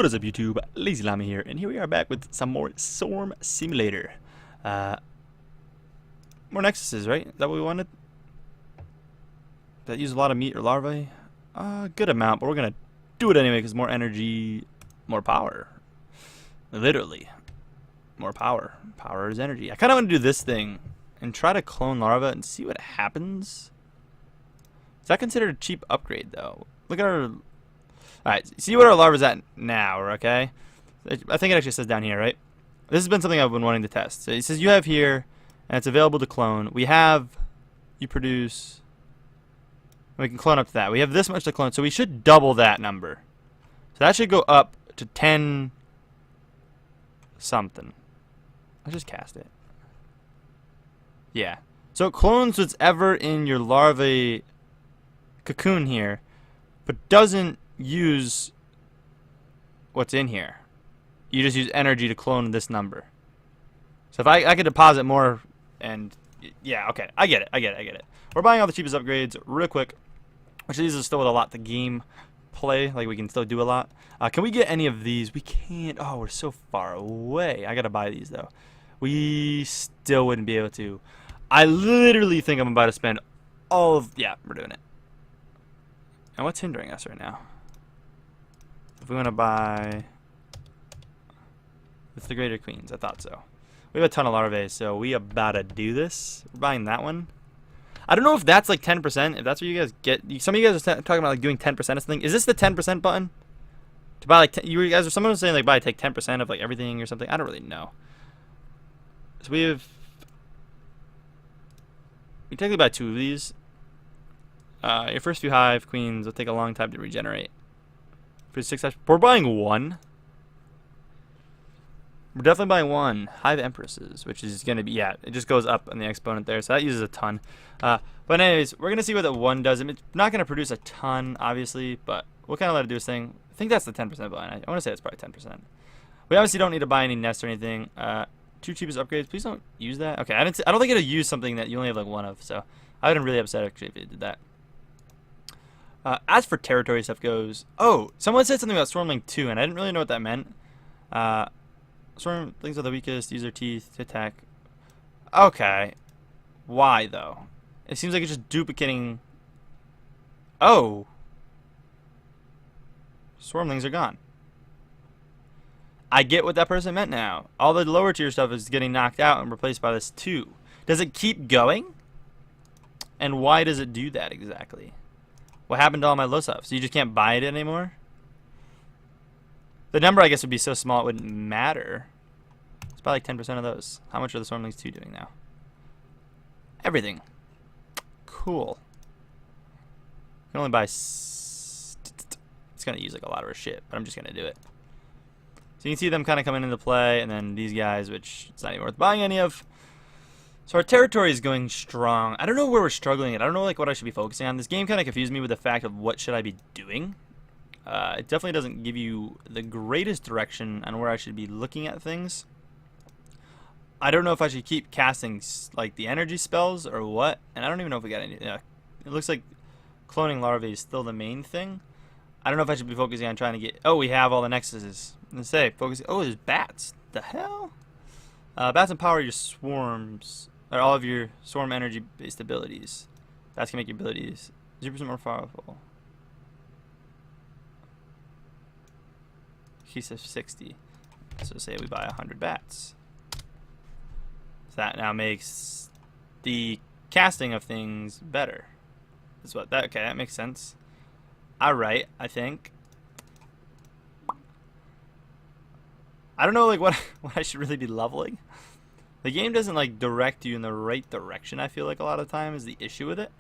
What is up, YouTube? LazeeLlama here, and here we are back with some more Swarm Simulator. More Nexuses, right? Is that what we wanted? That use a lot of meat or larvae? Good amount, but we're gonna do it anyway because more energy, more power. Literally, more power. Power is energy. I kind of want to do this thing and try to clone larva and see what happens. Is that considered a cheap upgrade, though? Look at our... Alright, see what our larva's at now, okay? I think it actually says down here, right? This has been something I've been wanting to test. So it says you have here, and it's available to clone. We have, you produce, we can clone up to that. We have this much to clone, so we should double that number. So that should go up to 10 something. I'll just cast it. Yeah. So it clones what's ever in your larvae cocoon here, but doesn't use what's in here. You just use energy to clone this number. So if I could deposit more, and yeah, okay, I get it. We're buying all the cheapest upgrades real quick, which these are still with a lot to game play, like we can still do a lot. Can we get any of these? We can't. Oh, we're so far away. I gotta buy these though. We still wouldn't be able to. I literally think I'm about to spend all of, yeah, we're doing it. And what's hindering us right now? If we want to buy, it's the Greater Queens. I thought so. We have a ton of larvae, so we about to do this. We're buying that one. I don't know if that's like 10%. If that's what you guys get. Some of you guys are talking about like doing 10% of something. Is this the 10% button? To buy like you guys, or someone was saying like buy take 10% of like everything or something. I don't really know. So we technically buy 2 of these. Your first few hive queens will take a long time to regenerate. For 6 hives, we're buying 1. We're definitely buying 1 hive empresses, which is gonna be, yeah, it just goes up on the exponent there, so that uses a ton. But anyways, we're gonna see what the 1 does. I mean, it's not gonna produce a ton, obviously, but we'll kind of let it do its thing. I think that's the 10% button. I want to say it's probably 10%. We obviously don't need to buy any nests or anything. 2 cheapest upgrades. Please don't use that. Okay, I don't think it'll use something that you only have like 1 of, so I wouldn't really upset actually if it did that. As for territory stuff goes, oh, someone said something about Swarmling 2, and I didn't really know what that meant. Swarmlings are the weakest, use their teeth to attack. Okay. Why, though? It seems like it's just duplicating. Oh. Swarmlings are gone. I get what that person meant now. All the lower tier stuff is getting knocked out and replaced by this 2. Does it keep going? And why does it do that exactly? What happened to all my low subs? So you just can't buy it anymore? The number, I guess, would be so small it wouldn't matter. It's about like 10% of those. How much are the Swarmlings 2 doing now? Everything. Cool. You can only buy... It's going to use like a lot of our shit, but I'm just going to do it. So you can see them kind of coming into play, and then these guys, which it's not even worth buying any of. So our territory is going strong. I don't know where we're struggling at. I don't know like what I should be focusing on. This game kind of confused me with the fact of what should I be doing. It definitely doesn't give you the greatest direction on where I should be looking at things. I don't know if I should keep casting like the energy spells or what. And I don't even know if we got any. Yeah, it looks like cloning larvae is still the main thing. I don't know if I should be focusing on trying to get... Oh, we have all the nexuses. Let's say focusing... Oh, there's bats. The hell? Bats empower your swarms... Or all of your swarm energy-based abilities. Bats can make your abilities 0% more powerful. Case of 60. So say we buy 100 bats. So that now makes the casting of things better. That's what that. Okay, that makes sense. All right, I think. I don't know like what I should really be leveling. The game doesn't like direct you in the right direction. I feel like a lot of the time is the issue with it.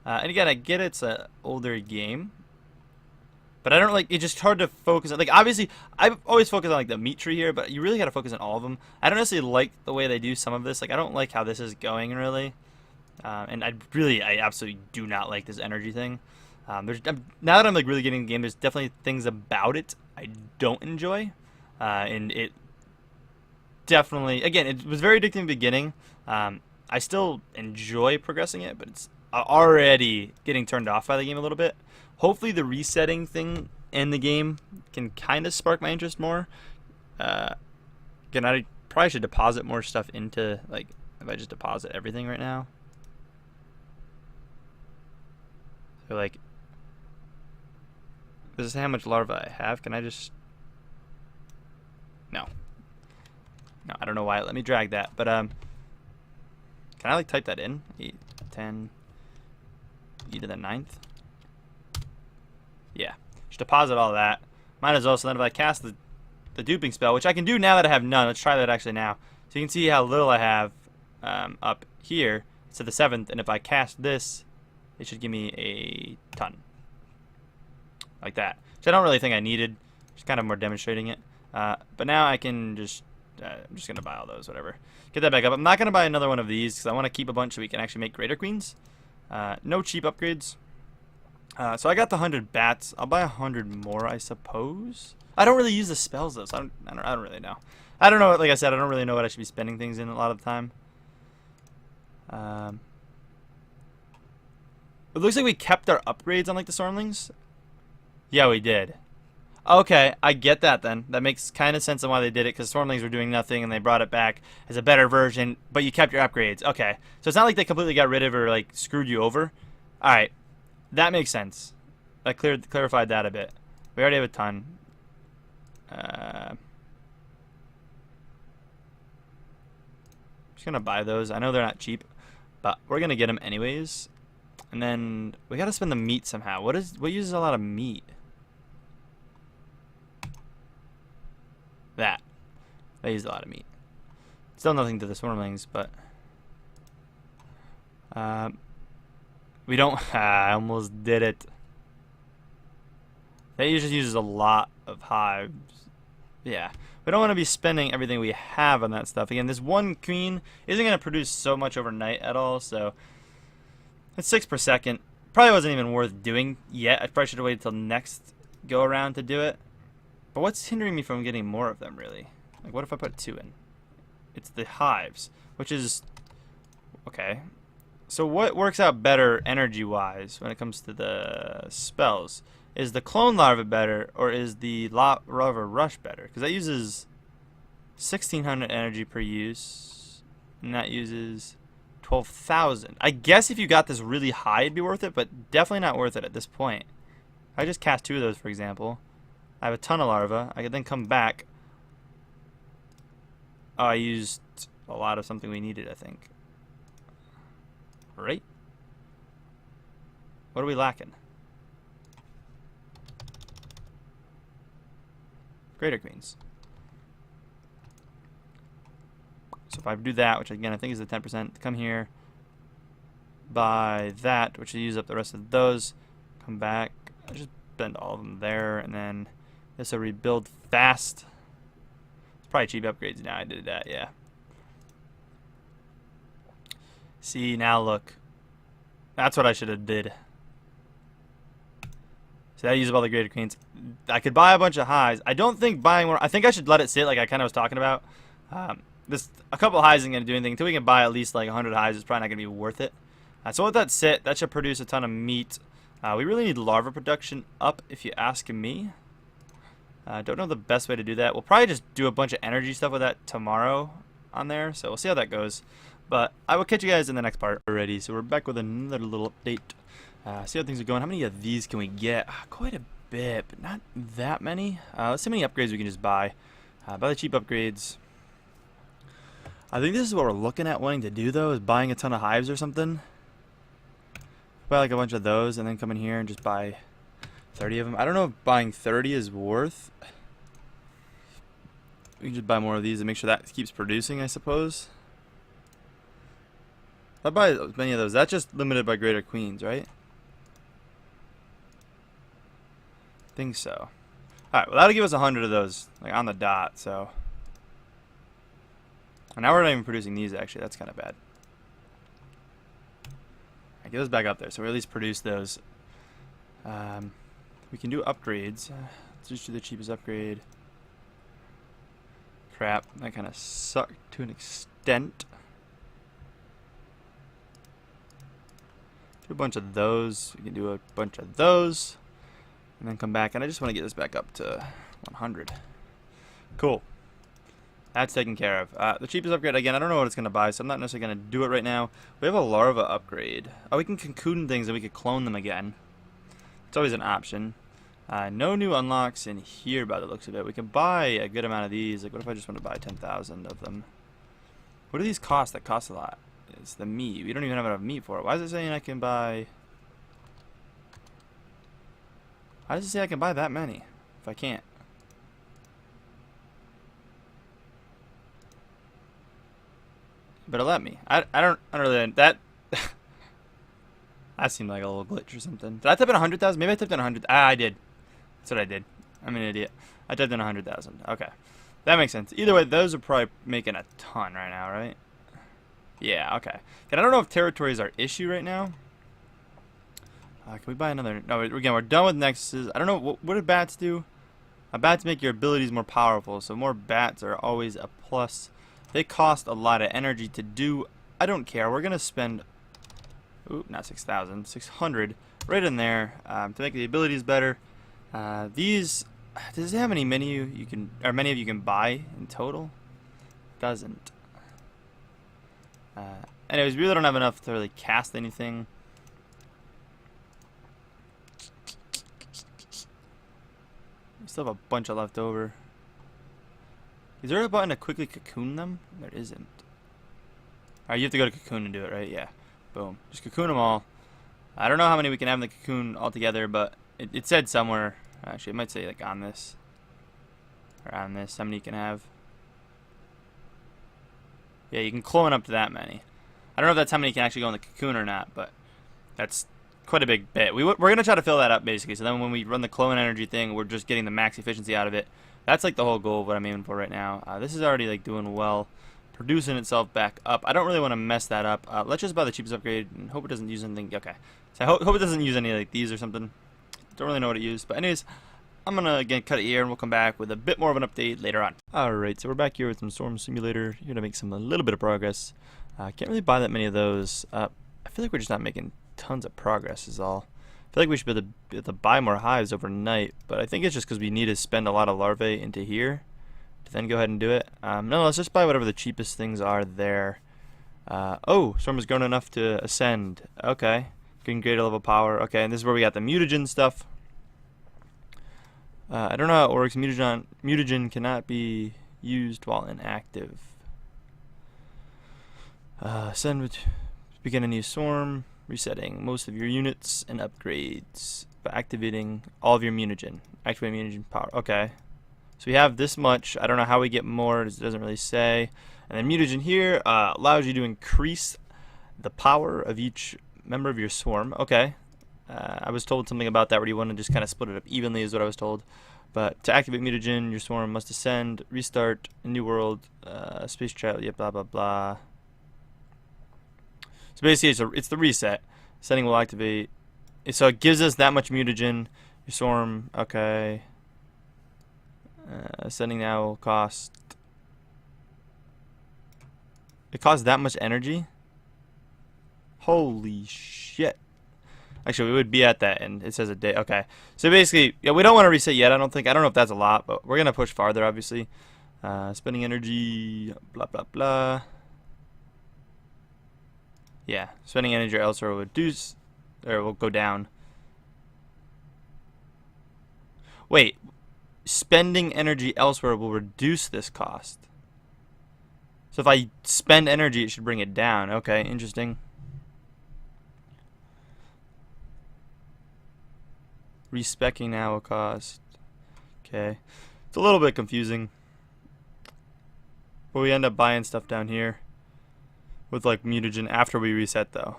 And again, I get it's an older game, but I don't like. It's just hard to focus on. Like obviously, I've always focused on like the meat tree here, but you really got to focus on all of them. I don't necessarily like the way they do some of this. Like I don't like how this is going really, and I absolutely do not like this energy thing. Now that I'm like really getting the game, there's definitely things about it I don't enjoy, and it. Definitely, again, it was very addicting in the beginning. I still enjoy progressing it, but it's already getting turned off by the game a little bit. Hopefully the resetting thing in the game can kind of spark my interest more. Again, I probably should deposit more stuff into, like, if I just deposit everything right now. So, like, does it say how much larva I have? Can I just... No. No, I don't know why it let me drag that, but, can I, like, type that in? 8, 10, e to the 9th? Yeah. Just deposit all that. Might as well, so then if I cast the duping spell, which I can do now that I have none. Let's try that actually now. So you can see how little I have up here. It's to the 7th, and if I cast this, it should give me a ton. Like that. Which I don't really think I needed. Just kind of more demonstrating it. But now I can just... I'm just going to buy all those, whatever. Get that back up. I'm not going to buy another one of these because I want to keep a bunch so we can actually make greater queens. No cheap upgrades. So I got the 100 bats. I'll buy 100 more, I suppose. I don't really use the spells, though, so I don't really know. I don't know, like I said, I don't really know what I should be spending things in a lot of the time. It looks like we kept our upgrades on, like, the Stormlings. Yeah, we did. Okay, I get that then. That makes kind of sense on why they did it, because Stormlings were doing nothing and they brought it back as a better version, but you kept your upgrades. Okay, so it's not like they completely got rid of or, like, screwed you over. Alright, that makes sense. That clarified that a bit. We already have a ton. Just gonna buy those. I know they're not cheap, but we're gonna get them anyways. And then we gotta spend the meat somehow. What uses a lot of meat? That use a lot of meat. Still nothing to the Stormlings, but we don't. I almost did it. That usually uses a lot of hives. Yeah, we don't want to be spending everything we have on that stuff. Again, this one queen isn't going to produce so much overnight at all, so it's 6 per second. Probably wasn't even worth doing yet. I probably should have waited till next go around to do it. But what's hindering me from getting more of them, really? Like, what if I put 2 in? It's the hives, which is... Okay. So what works out better energy-wise when it comes to the spells? Is the clone larva better, or is the larva rush better? Because that uses 1,600 energy per use, and that uses 12,000. I guess if you got this really high, it'd be worth it, but definitely not worth it at this point. I just cast 2 of those, for example. I have a ton of larvae. I could then come back. Oh, I used a lot of something we needed, I think. Right? What are we lacking? Greater queens. So if I do that, which again I think is the 10%, come here, buy that, which will use up the rest of those, come back, I just spend all of them there, and then this will rebuild fast. It's probably cheap upgrades now. I did that, yeah. See, now look. That's what I should have did. So that uses up all the greater queens. I could buy a bunch of highs. I don't think buying more. I think I should let it sit like I kind of was talking about. A couple of highs isn't going to do anything. Until we can buy at least like 100 highs, it's probably not going to be worth it. So let that sit. That should produce a ton of meat. We really need larva production up, if you ask me. Don't know the best way to do that. We'll probably just do a bunch of energy stuff with that tomorrow on there. So we'll see how that goes. But I will catch you guys in the next part already. So we're back with another little update. See how things are going. How many of these can we get? Quite a bit, but not that many. Let's see how many upgrades we can just buy. Buy the cheap upgrades. I think this is what we're looking at wanting to do, though, is buying a ton of hives or something. Buy like a bunch of those and then come in here and just buy 30 of them. I don't know if buying 30 is worth. We can just buy more of these and make sure that keeps producing, I suppose. If I buy as many of those, that's just limited by greater queens, right? I think so. Alright, well that'll give us 100 of those, like on the dot, so. And now we're not even producing these, actually. That's kind of bad. Alright, get those back up there, so we at least produce those. We can do upgrades. Let's just do the cheapest upgrade. Crap, that kind of sucked to an extent. Do a bunch of those. We can do a bunch of those. and then come back. And I just want to get this back up to 100. Cool. That's taken care of. The cheapest upgrade, again, I don't know what it's going to buy, so I'm not necessarily going to do it right now. We have a larva upgrade. Oh, we can cocoon things and we could clone them again. It's always an option. No new unlocks in here by the looks of it. We can buy a good amount of these. Like, what if I just want to buy 10,000 of them? What do these cost? That cost a lot. It's the meat. We don't even have enough meat for it. Why is it saying I can buy... Why does it say I can buy that many if I can't? But it let me. I don't really... That... that seemed like a little glitch or something. Did I type in 100,000? Maybe I typed in 100... I did. That's what I did. I'm an idiot. I typed in 100,000. Okay. That makes sense. Either way, those are probably making a ton right now, right? Yeah, okay. And I don't know if territories are issue right now. Can we buy another... No, again, we're done with nexuses. I don't know. What do bats do? Bats make your abilities more powerful, so more bats are always a plus. They cost a lot of energy to do. I don't care. We're going to spend... Oop, not 6,000. 600 right in there to make the abilities better. These... Does it have any menu you can... Or many of you can buy in total? Doesn't. Anyways, we really don't have enough to really cast anything. We still have a bunch of left over. Is there a button to quickly cocoon them? There isn't. Alright, you have to go to cocoon and do it, right? Yeah. Boom. Just cocoon them all. I don't know how many we can have in the cocoon altogether, but it said somewhere. Actually, it might say like on this. Or on this. How many you can have. Yeah, you can clone up to that many. I don't know if that's how many can actually go in the cocoon or not, but that's quite a big bit. We're going to try to fill that up, basically. So then when we run the clone energy thing, we're just getting the max efficiency out of it. That's like the whole goal of what I'm aiming for right now. This is already like doing well, producing itself back up. I don't really want to mess that up. Let's just buy the cheapest upgrade and hope it doesn't use anything. Okay, so I hope it doesn't use any like these or something. Don't really know what it used, but anyways, I'm gonna again cut it here and we'll come back with a bit more of an update later on. Alright, so we're back here with some Storm Simulator. Here to make a little bit of progress. Can't really buy that many of those. I feel like we're just not making tons of progress is all. I feel like we should be able to buy more hives overnight, but I think it's just because we need to spend a lot of larvae into here to then go ahead and do it. No, let's just buy whatever the cheapest things are there. Oh, Storm has grown enough to ascend. Okay. Getting greater level power. Okay, and this is where we got the mutagen stuff. I don't know how it works. Mutagen cannot be used while inactive. Ascend with... Begin a new storm. Resetting most of your units and upgrades by activating all of your mutagen. Activate mutagen power. Okay. So we have this much. I don't know how we get more. It doesn't really say. And then mutagen here allows you to increase the power of each member of your swarm. Okay. I was told something about that where you want to just kind of split it up evenly is what I was told. But to activate mutagen, your swarm must ascend, restart, a new world, space travel, yeah, blah, blah, blah. So basically, it's the reset. Setting will activate. So it gives us that much mutagen. Your swarm, okay. Setting now will cost. It costs that much energy? Holy shit. Actually, we would be at that, and it says a day. Okay. So basically, yeah, we don't want to reset yet. I don't know if that's a lot, but we're going to push farther, obviously. Spending energy, blah, blah, blah. Yeah, spending energy elsewhere will reduce, or will go down. Wait, spending energy elsewhere will reduce this cost. So if I spend energy, it should bring it down. Okay, interesting. Respecking now will cost. Okay, it's a little bit confusing. But we end up buying stuff down here. With like mutagen after we reset though.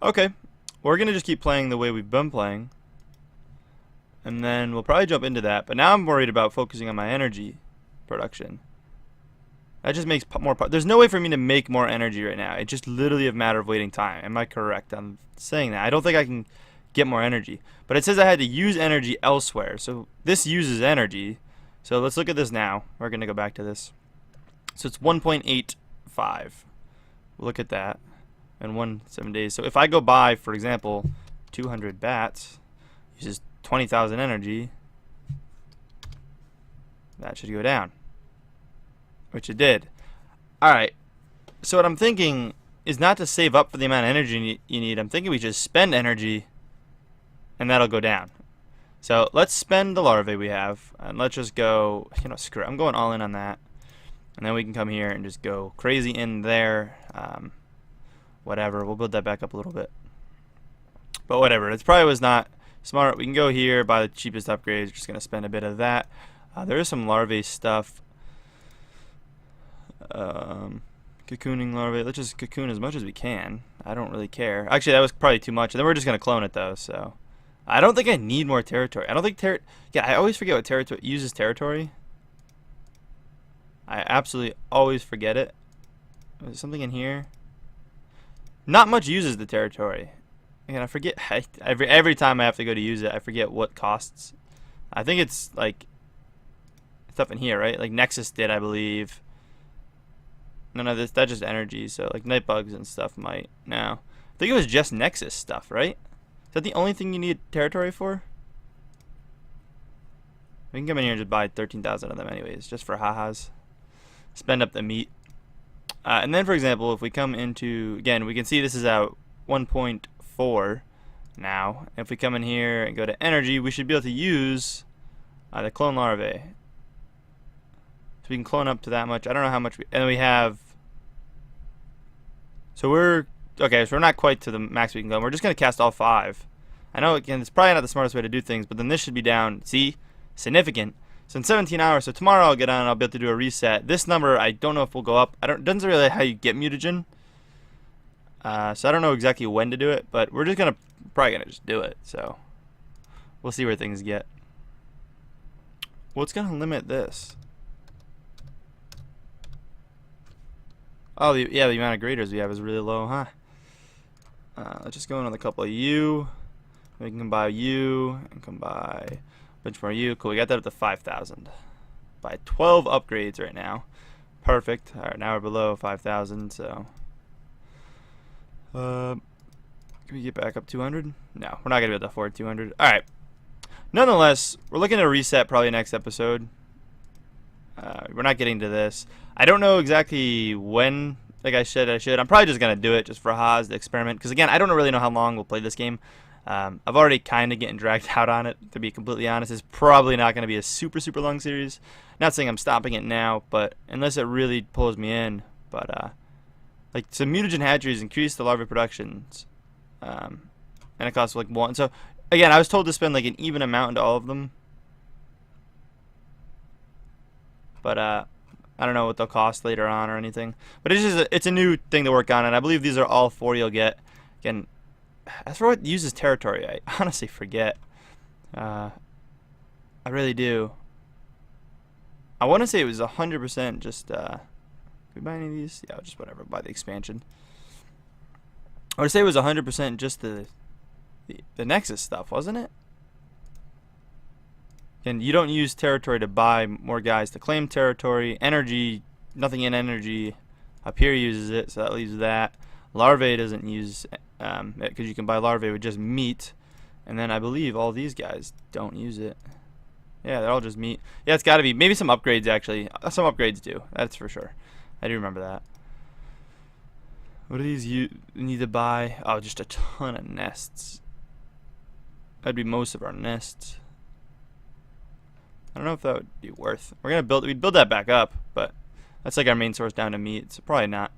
Okay, we're gonna just keep playing the way we've been playing, and then we'll probably jump into that. But now I'm worried about focusing on my energy production. That just makes more. There's no way for me to make more energy right now. It's just literally a matter of waiting time. Am I correct on saying that? I don't think I can get more energy, but it says I had to use energy elsewhere. So this uses energy. So let's look at this now. We're gonna go back to this. So it's 1.85. We'll look at that in 7 days. So if I go buy, for example, 200 bats. Uses 20,000 energy. That should go down. Which it did. Alright. So what I'm thinking is not to save up for the amount of energy you need. I'm thinking we just spend energy and that'll go down. So let's spend the larvae we have and let's just go, you know, screw it. I'm going all in on that. And then we can come here and just go crazy in there. Whatever. We'll build that back up a little bit. But whatever. It probably was not smart. We can go here, buy the cheapest upgrades. We're just going to spend a bit of that. There is some larvae stuff. Cocooning larvae. Let's just cocoon as much as we can. I don't really care. Actually, that was probably too much. And then we're just going to clone it, though. So I don't think I need more territory. I don't think yeah, I always forget what territory uses territory. I absolutely always forget it. There's something in here. Not much uses the territory. Again, I forget. Every time I have to go to use it, I forget what costs. I think it's like stuff in here, right? Like Nexus did, I believe. No, that's just energy. So like night bugs and stuff might. No, I think it was just Nexus stuff, right? Is that the only thing you need territory for? We can come in here and just buy 13,000 of them anyways, just for ha-has. Spend up the meat. And then, for example, if we come into, again, we can see this is at 1.4 now. If we come in here and go to energy, we should be able to use the clone larvae. So we can clone up to that much. I don't know how much, and we have, so we're, okay, so we're not quite to the max we can go. We're just going to cast all 5. I know, again, it's probably not the smartest way to do things, but then this should be down, see, significant. So in 17 hours, so tomorrow I'll get on and I'll be able to do a reset. This number, I don't know if we'll go up. It doesn't really how you get mutagen. So I don't know exactly when to do it, but we're just probably gonna just do it. So we'll see where things get. What's gonna limit this? Oh, yeah, the amount of graders we have is really low, huh? Let's just go in on a couple of you. We can buy you and come buy bunch more you. Cool, we got that up to 5,000. By 12 upgrades right now. Perfect. Alright, now we're below 5,000, so can we get back up 200? No, we're not gonna be able to afford 200. Alright. Nonetheless, we're looking to reset probably next episode. We're not getting to this. I don't know exactly when, like I should. I'm probably just gonna do it just for Haas, the experiment. Because again, I don't really know how long we'll play this game. I've already kind of getting dragged out on it, to be completely honest. It's probably not going to be a super long series. Not saying I'm stopping it now, but unless it really pulls me in. But like some mutagen hatcheries increase the larvae productions, and it costs like 1. So again, I was told to spend like an even amount into all of them, but I don't know what they'll cost later on or anything. But it's a new thing to work on, and I believe these are all 4 you'll get. Again, as for what uses territory, I honestly forget. I really do. I want to say it was 100% just, can we buy any of these? Yeah, just whatever, buy the expansion. I would say it was 100% just the Nexus stuff, wasn't it? And you don't use territory to buy more guys to claim territory. Energy, nothing in energy. Up here uses it, so that leaves that. Larvae doesn't use because you can buy larvae with just meat, and then I believe all these guys don't use it. Yeah, they're all just meat. Yeah, it's got to be maybe some upgrades actually. Some upgrades do. That's for sure. I do remember that. What do these you need to buy? Oh, just a ton of nests. That'd be most of our nests. I don't know if that would be worth. We'd build that back up, but that's like our main source down to meat, so probably not.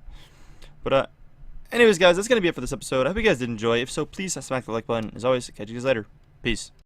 But anyways, guys, that's going to be it for this episode. I hope you guys did enjoy. If so, please smack the like button. As always, catch you guys later. Peace.